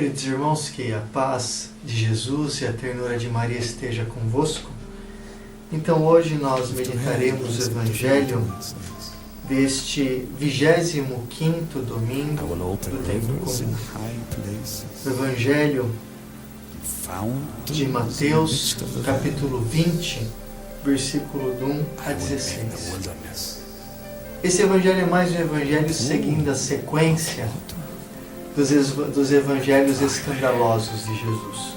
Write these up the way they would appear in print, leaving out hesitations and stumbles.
Queridos irmãos, que a paz de Jesus e a ternura de Maria esteja convosco. Então hoje nós meditaremos o Evangelho deste 25º domingo do tempo comum. O Evangelho de Mateus, capítulo 20, versículo de 1 a 16. Esse Evangelho é mais um Evangelho seguindo a sequência dos evangelhos escandalosos de Jesus.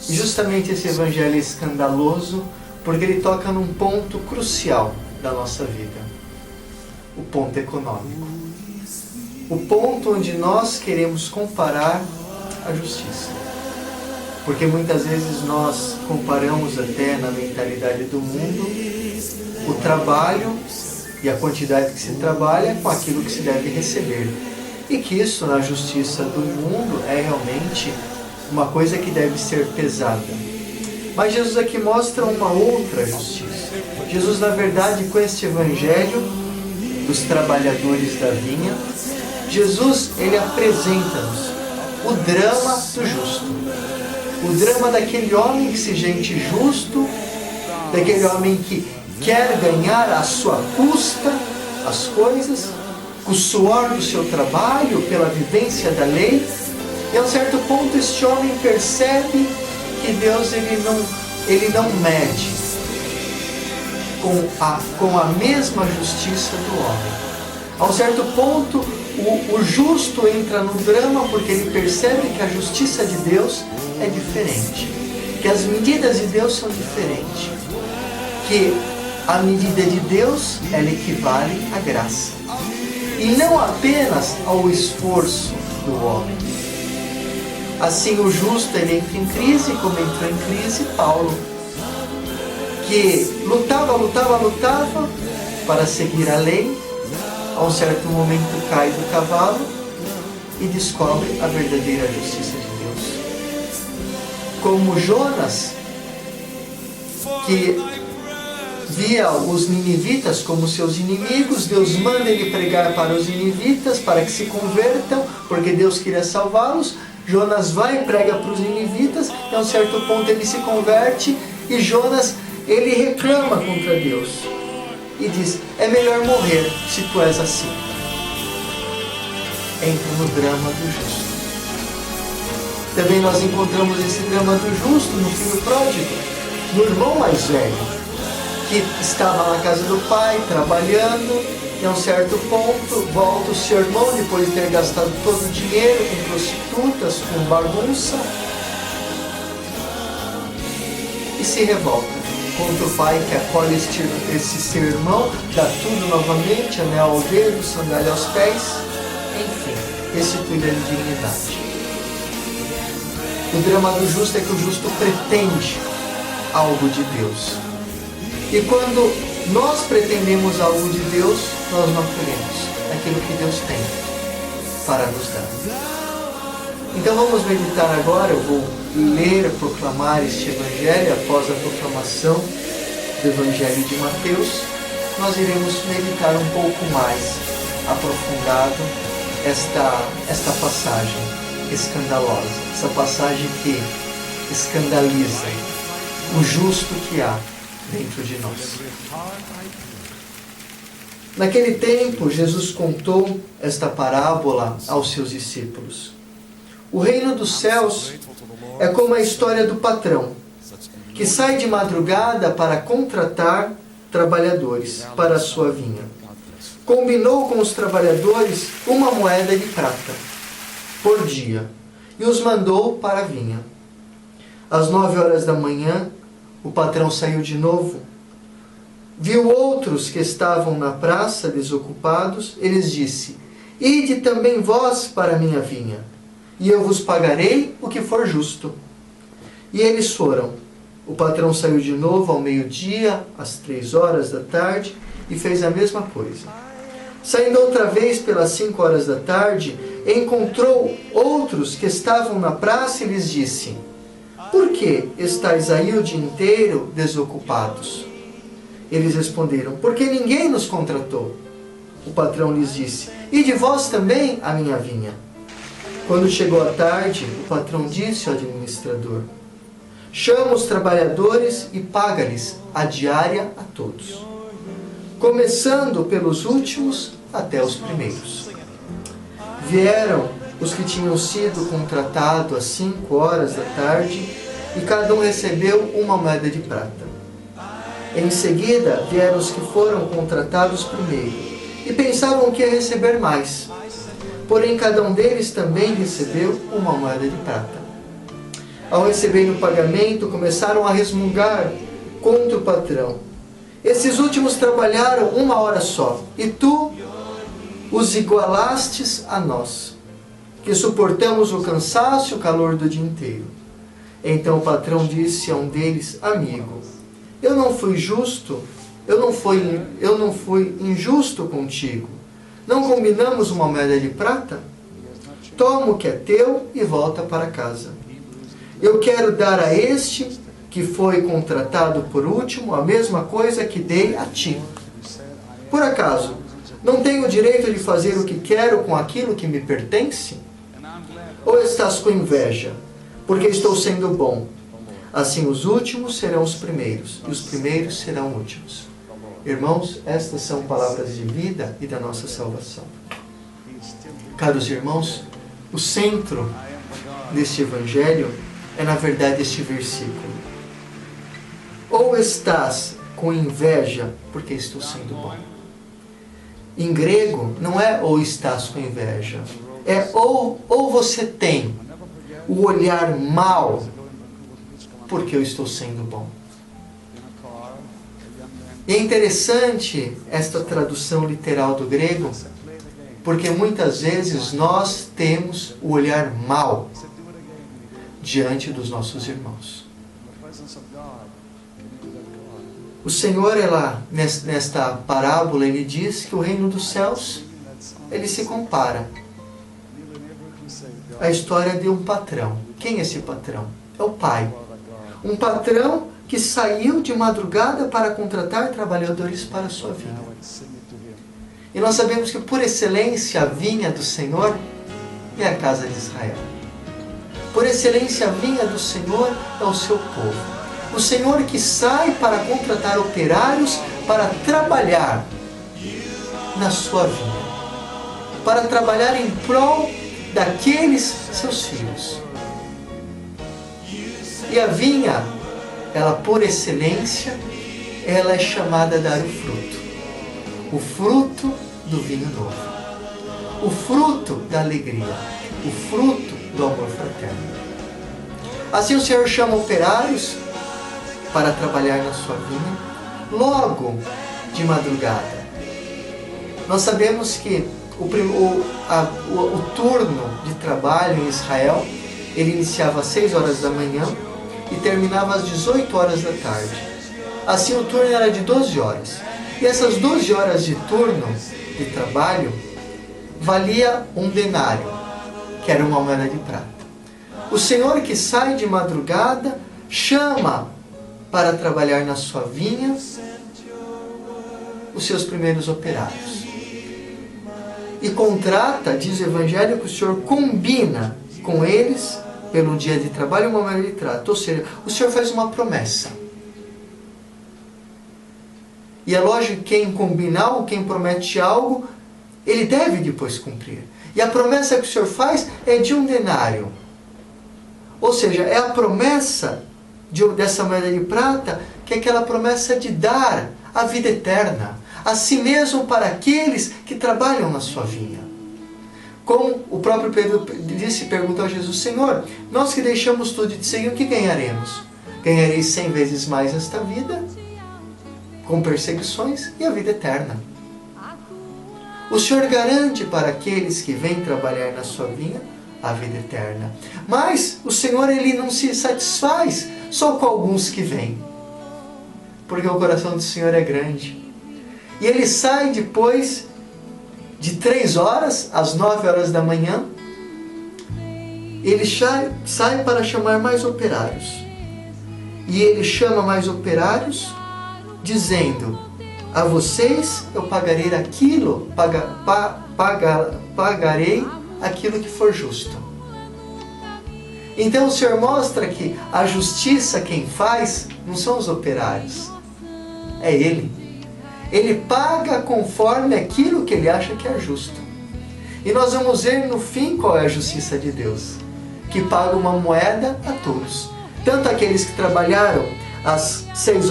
E justamente esse evangelho é escandaloso porque ele toca num ponto crucial da nossa vida. O ponto econômico. O ponto onde nós queremos comparar a justiça. Porque muitas vezes nós comparamos até na mentalidade do mundo o trabalho e a quantidade que se trabalha com aquilo que se deve receber. E que isso na justiça do mundo é realmente uma coisa que deve ser pesada. Mas Jesus aqui mostra uma outra justiça. Jesus, na verdade, com este evangelho dos trabalhadores da vinha, Jesus, ele apresenta-nos o drama do justo. O drama daquele homem que se sente justo, daquele homem que quer ganhar à sua custa as coisas, o suor do seu trabalho, pela vivência da lei. E a um certo ponto este homem percebe que Deus ele não mede com a mesma justiça do homem. A um certo ponto o justo entra no drama porque ele percebe que a justiça de Deus é diferente, que as medidas de Deus são diferentes, que a medida de Deus ela equivale à graça. E não apenas ao esforço do homem. Assim o justo ele entra em crise, como entrou em crise Paulo, que lutava para seguir a lei, a um certo momento cai do cavalo e descobre a verdadeira justiça de Deus. Como Jonas, que via os ninivitas como seus inimigos, Deus manda ele pregar para os ninivitas para que se convertam, porque Deus queria salvá-los. Jonas vai e prega para os ninivitas, e a um certo ponto ele se converte, e Jonas, ele reclama contra Deus, e diz, é melhor morrer se tu és assim. Entra no drama do justo. Também nós encontramos esse drama do justo no filho pródigo, no irmão mais velho, que estava na casa do pai, trabalhando, e a um certo ponto volta o seu irmão, depois de ter gastado todo o dinheiro com prostitutas, com bagunça, e se revolta contra o pai que acolhe esse seu irmão, dá tudo novamente, anel ao dedo, sandália aos pés, enfim, restitui-lhe a dignidade. O drama do justo é que o justo pretende algo de Deus. E quando nós pretendemos algo de Deus, nós não queremos aquilo que Deus tem para nos dar. Então vamos meditar agora, eu vou ler, proclamar este Evangelho, após a proclamação do Evangelho de Mateus, nós iremos meditar um pouco mais aprofundado esta passagem escandalosa, essa passagem que escandaliza o justo que há dentro de nós. Naquele tempo, Jesus contou esta parábola aos seus discípulos. O reino dos céus é como a história do patrão, que sai de madrugada para contratar trabalhadores para a sua vinha. Combinou com os trabalhadores 1 moeda de prata por dia e os mandou para a vinha. Às 9 horas da manhã, o patrão saiu de novo, viu outros que estavam na praça desocupados, e lhes disse, ide também vós para a minha vinha, e eu vos pagarei o que for justo. E eles foram. O patrão saiu de novo ao meio-dia, às 3 horas da tarde, e fez a mesma coisa. Saindo outra vez pelas 5 horas da tarde, encontrou outros que estavam na praça e lhes disse, por que estáis aí o dia inteiro desocupados? Eles responderam, porque ninguém nos contratou. O patrão lhes disse, e de vós também a minha vinha. Quando chegou a tarde, o patrão disse ao administrador: chama os trabalhadores e paga-lhes a diária a todos, começando pelos últimos até os primeiros. Vieram os que tinham sido contratados às 5 horas da tarde, e cada um recebeu uma moeda de prata. Em seguida vieram os que foram contratados primeiro, e pensavam que ia receber mais. Porém, cada um deles também recebeu uma moeda de prata. Ao receberem o pagamento, começaram a resmungar contra o patrão. Esses últimos trabalharam 1 hora só, e tu os igualastes a nós, que suportamos o cansaço e o calor do dia inteiro. Então o patrão disse a um deles: amigo, eu não fui injusto contigo. Não combinamos uma moeda de prata? Toma o que é teu e volta para casa. Eu quero dar a este que foi contratado por último a mesma coisa que dei a ti. Por acaso, não tenho o direito de fazer o que quero com aquilo que me pertence? Ou estás com inveja, porque estou sendo bom? Assim os últimos serão os primeiros, e os primeiros serão últimos. Irmãos, estas são palavras de vida e da nossa salvação. Caros irmãos, o centro deste Evangelho é, na verdade, este versículo. Ou estás com inveja porque estou sendo bom. Em grego, não é ou estás com inveja, é ou você tem o olhar mau porque eu estou sendo bom. E é interessante esta tradução literal do grego, porque muitas vezes nós temos o olhar mau diante dos nossos irmãos. O Senhor, nesta parábola, ele diz que o reino dos céus, ele se compara à história de um patrão. Quem é esse patrão? É o pai. Um patrão que saiu de madrugada para contratar trabalhadores para a sua vinha. E nós sabemos que, por excelência, a vinha do Senhor é a casa de Israel. Por excelência, a vinha do Senhor é o seu povo. O Senhor que sai para contratar operários para trabalhar na sua vinha, para trabalhar em prol daqueles seus filhos. E a vinha, ela por excelência, ela é chamada a dar o fruto do vinho novo, o fruto da alegria, o fruto do amor fraterno. Assim o Senhor chama operários para trabalhar na sua vinha, logo de madrugada. Nós sabemos que o turno de trabalho em Israel, ele iniciava às 6 horas da manhã e terminava às 18 horas da tarde. Assim o turno era de 12 horas. E essas 12 horas de turno de trabalho valia um denário, que era uma moeda de prata. O Senhor que sai de madrugada chama para trabalhar na sua vinha os seus primeiros operários. E contrata, diz o Evangelho, que o Senhor combina com eles, pelo dia de trabalho, uma moeda de prata. Ou seja, o Senhor faz uma promessa. E é lógico que quem combina algo, quem promete algo, ele deve depois cumprir. E a promessa que o Senhor faz é de um denário. Ou seja, é a promessa dessa moeda de prata, que é aquela promessa de dar a vida eterna, a si mesmo para aqueles que trabalham na sua vinha. Como o próprio Pedro disse, perguntou a Jesus: Senhor, nós que deixamos tudo e te seguimos, o que ganharemos? Ganharei 100 vezes mais esta vida, com perseguições, e a vida eterna. O Senhor garante para aqueles que vêm trabalhar na sua vinha a vida eterna. Mas o Senhor, ele não se satisfaz só com alguns que vêm, porque o coração do Senhor é grande. E ele sai depois de 3 horas, às 9 horas da manhã, ele sai para chamar mais operários. E ele chama mais operários, dizendo: a vocês eu pagarei aquilo, pagarei aquilo que for justo. Então o Senhor mostra que a justiça quem faz não são os operários, é Ele. Ele paga conforme aquilo que Ele acha que é justo. E nós vamos ver no fim qual é a justiça de Deus, que paga uma moeda a todos. Tanto aqueles que trabalharam das 6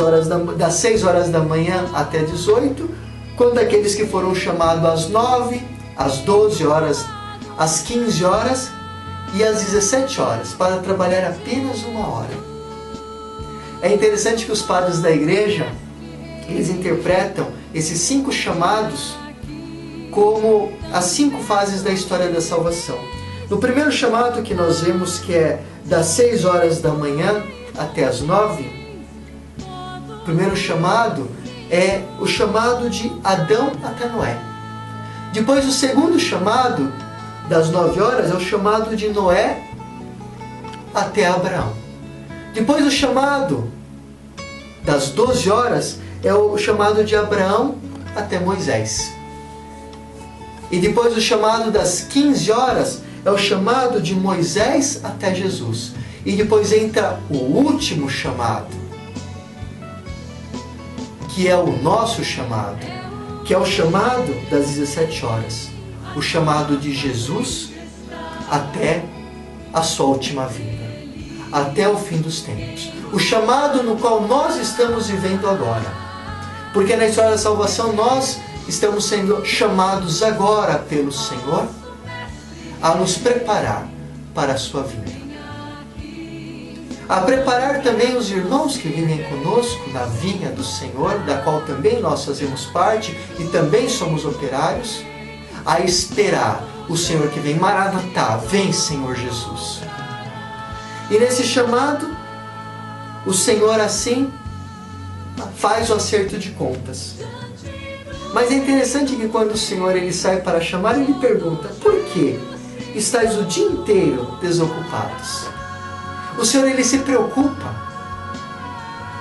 horas da manhã até 18, quanto aqueles que foram chamados às 9, às 12 horas, às 15 horas e às 17 horas, para trabalhar apenas 1 hora. É interessante que os padres da igreja, eles interpretam esses 5 chamados como as 5 fases da história da salvação. No primeiro chamado que nós vemos, que é das 6 horas da manhã até as 9, o primeiro chamado é o chamado de Adão até Noé. Depois o segundo chamado, das 9 horas, é o chamado de Noé até Abraão. Depois o chamado das 12 horas é o chamado de Abraão até Moisés. E depois o chamado das 15 horas é o chamado de Moisés até Jesus. E depois entra o último chamado, que é o nosso chamado, que é o chamado das 17 horas. O chamado de Jesus até a sua última vinda, até o fim dos tempos. O chamado no qual nós estamos vivendo agora. Porque na história da salvação nós estamos sendo chamados agora pelo Senhor a nos preparar para a sua vinda. A preparar também os irmãos que vivem conosco na vinha do Senhor, da qual também nós fazemos parte e também somos operários, a esperar o Senhor que vem. Maranatá, vem Senhor Jesus. E nesse chamado, o Senhor assim faz o acerto de contas. Mas é interessante que quando o Senhor ele sai para chamar, ele pergunta: por que estáis o dia inteiro desocupados? O Senhor ele se preocupa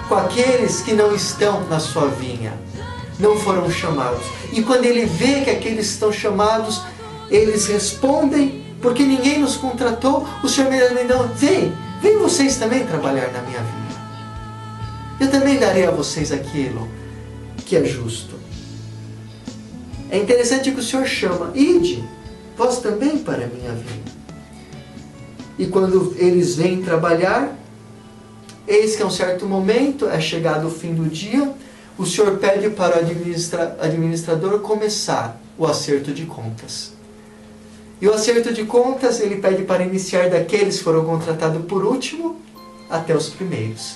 com aqueles que não estão na sua vinha, não foram chamados. E quando ele vê que aqueles que estão chamados, eles respondem: porque ninguém nos contratou, o Senhor me diz: vem vocês também trabalhar na minha vinha. Eu também darei a vocês aquilo que é justo. É interessante que o Senhor chama: ide, vós também para a minha vinha. E quando eles vêm trabalhar, eis que a um certo momento, é chegado o fim do dia, o Senhor pede para o administrador começar o acerto de contas. E o acerto de contas, ele pede para iniciar daqueles que foram contratados por último até os primeiros.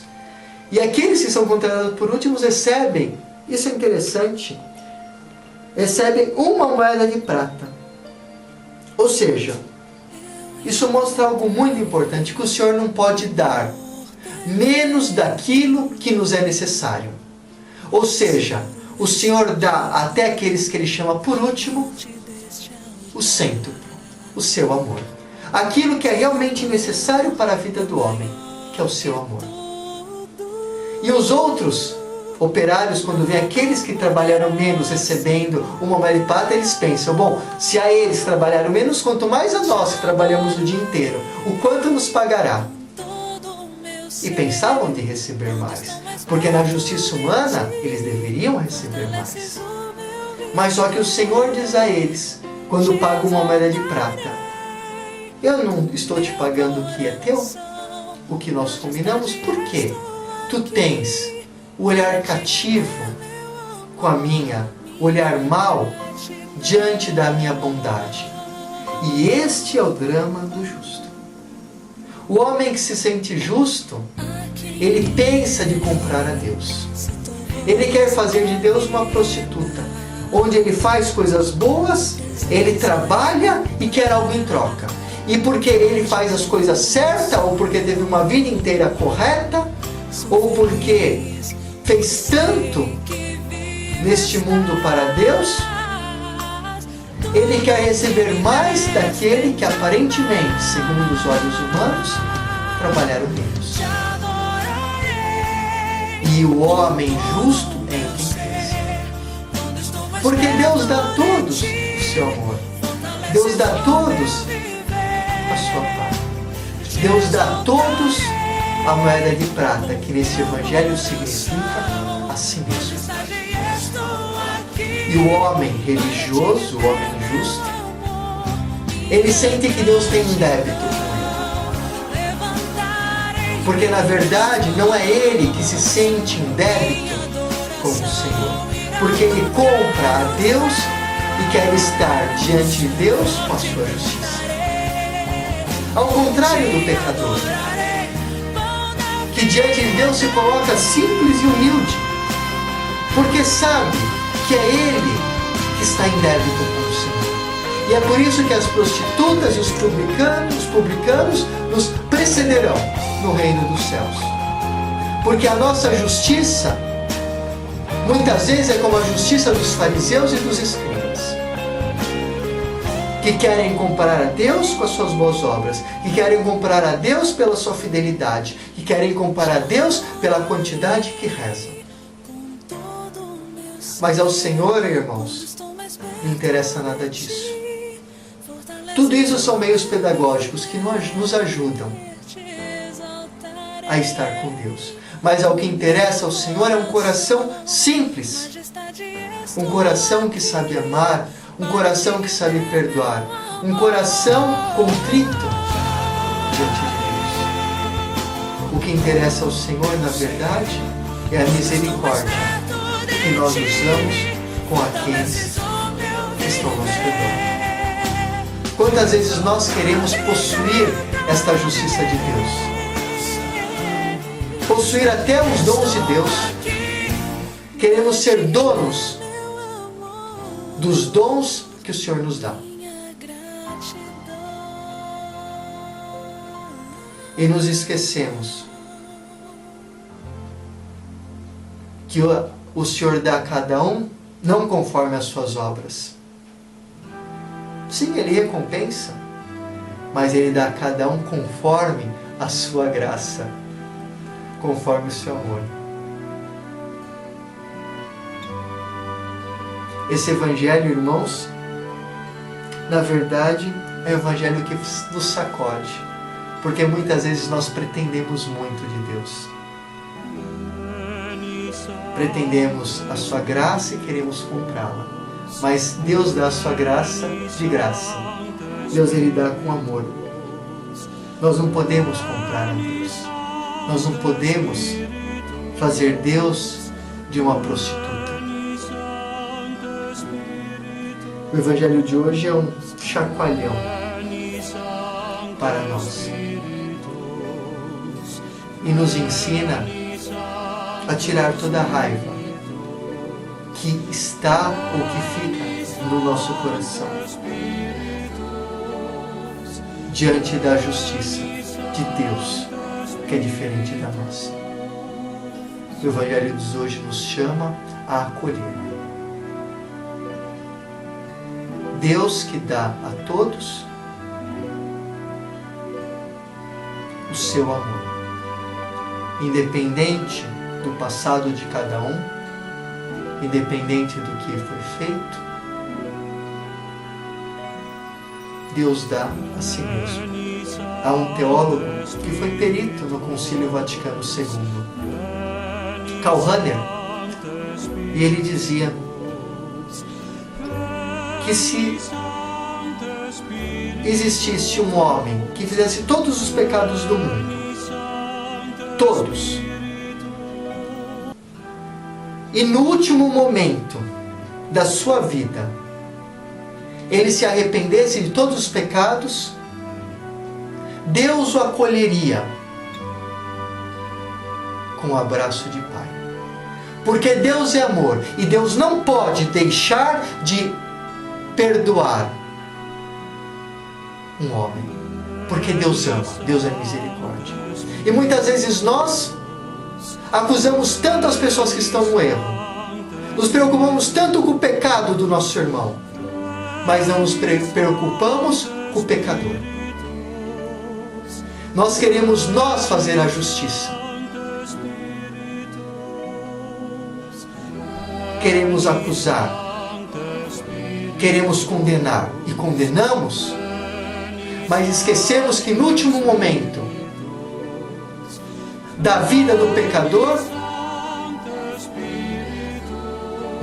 E aqueles que são contratados por últimos recebem, isso é interessante, recebem 1 moeda de prata. Ou seja, isso mostra algo muito importante, que o Senhor não pode dar menos daquilo que nos é necessário. Ou seja, o Senhor dá até aqueles que Ele chama por último o cêntuplo, o seu amor. Aquilo que é realmente necessário para a vida do homem, que é o seu amor. E os outros operários, quando vêm aqueles que trabalharam menos recebendo 1 moeda de prata, eles pensam: bom, se a eles trabalharam menos, quanto mais a nós que trabalhamos o dia inteiro, o quanto nos pagará? E pensavam de receber mais, porque na justiça humana eles deveriam receber mais. Mas só que o Senhor diz a eles, quando paga 1 moeda de prata: eu não estou te pagando o que é teu, o que nós combinamos. Por quê? Tu tens o olhar cativo com a minha, olhar mau diante da minha bondade. E este é o drama do justo. O homem que se sente justo, ele pensa de comprar a Deus. Ele quer fazer de Deus uma prostituta, onde ele faz coisas boas, ele trabalha e quer algo em troca. E porque ele faz as coisas certas, ou porque teve uma vida inteira correta, ou porque fez tanto neste mundo para Deus, ele quer receber mais daquele que aparentemente, segundo os olhos humanos, trabalharam menos. E o homem justo enriquece. Porque Deus dá a todos o seu amor. Deus dá a todos a sua paz. Deus dá a todos a moeda de prata, que nesse evangelho significa a si mesmo. E o homem religioso, o homem justo, ele sente que Deus tem um débito com ele. Porque na verdade não é ele que se sente em débito com o Senhor. Porque ele compra a Deus e quer estar diante de Deus com a sua justiça. Ao contrário do pecador, que diante de Deus se coloca simples e humilde, porque sabe que é ele que está em débito com o Senhor. E é por isso que as prostitutas e os publicanos nos precederão no reino dos céus. Porque a nossa justiça, muitas vezes, é como a justiça dos fariseus e dos escribas, que querem comparar a Deus com as suas boas obras, que querem comparar a Deus pela sua fidelidade, que querem comparar a Deus pela quantidade que rezam. Mas ao Senhor, irmãos, não interessa nada disso. Tudo isso são meios pedagógicos que nos ajudam a estar com Deus. Mas ao que interessa ao Senhor é um coração simples, um coração que sabe amar, um coração que sabe perdoar, um coração contrito diante de Deus. O que interessa ao Senhor, na verdade, é a misericórdia que nós usamos com aqueles que estão ao nosso redor. Quantas vezes nós queremos possuir esta justiça de Deus? Possuir até os dons de Deus. Queremos ser donos dos dons que o Senhor nos dá. E nos esquecemos que o Senhor dá a cada um não conforme as suas obras. Sim, Ele recompensa, mas Ele dá a cada um conforme a sua graça, conforme o seu amor. Esse evangelho, irmãos, na verdade, é um evangelho que nos sacode, porque muitas vezes nós pretendemos muito de Deus. Pretendemos a sua graça e queremos comprá-la. Mas Deus dá a sua graça de graça. Deus, Ele dá com amor. Nós não podemos comprar a Deus. Nós não podemos fazer Deus de uma prostituta. O Evangelho de hoje é um chacoalhão para nós. E nos ensina a tirar toda a raiva que está ou que fica no nosso coração diante da justiça de Deus, que é diferente da nossa. O Evangelho de hoje nos chama a acolher. Deus que dá a todos o seu amor, independente do passado de cada um, independente do que foi feito, Deus dá a si mesmo. Há um teólogo que foi perito no Concílio Vaticano II, Karl Rahner, e ele dizia que se existisse um homem que fizesse todos os pecados do mundo, todos, e no último momento da sua vida ele se arrependesse de todos os pecados, Deus o acolheria com um abraço de Pai. Porque Deus é amor e Deus não pode deixar de perdoar um homem, porque Deus ama, Deus é misericórdia. E muitas vezes nós acusamos tanto as pessoas que estão no erro, nos preocupamos tanto com o pecado do nosso irmão, mas não nos preocupamos com o pecador. Nós queremos fazer a justiça, queremos acusar, queremos condenar e condenamos, mas esquecemos que no último momento da vida do pecador,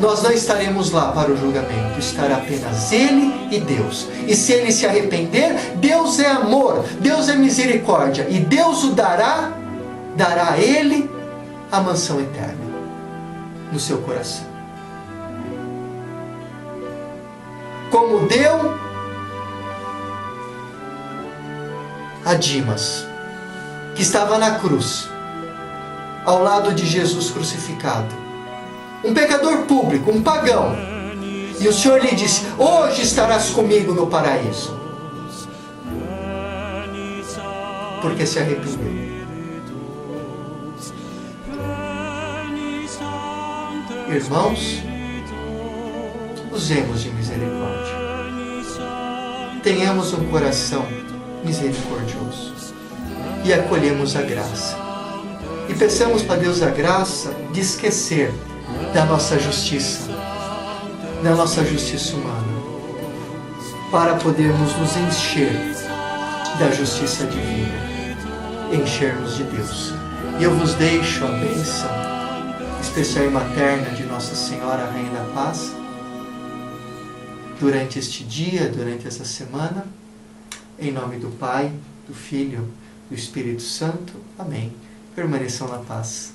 nós não estaremos lá para o julgamento. Estará apenas ele e Deus. E se ele se arrepender, Deus é amor, Deus é misericórdia, e Deus o dará a ele a mansão eterna no seu coração. Como deu a Dimas, que estava na cruz, ao lado de Jesus crucificado, um pecador público, um pagão, e o Senhor lhe disse: hoje estarás comigo no paraíso, porque se arrependeu. Irmãos, usemos de misericórdia, tenhamos um coração misericordioso e acolhemos a graça, e peçamos para Deus a graça de esquecer da nossa justiça humana, para podermos nos encher da justiça divina, enchermos de Deus. E eu vos deixo a bênção especial e materna de Nossa Senhora, Rainha da Paz, durante este dia, durante essa semana, em nome do Pai, do Filho, do Espírito Santo. Amém. Permaneçam na paz.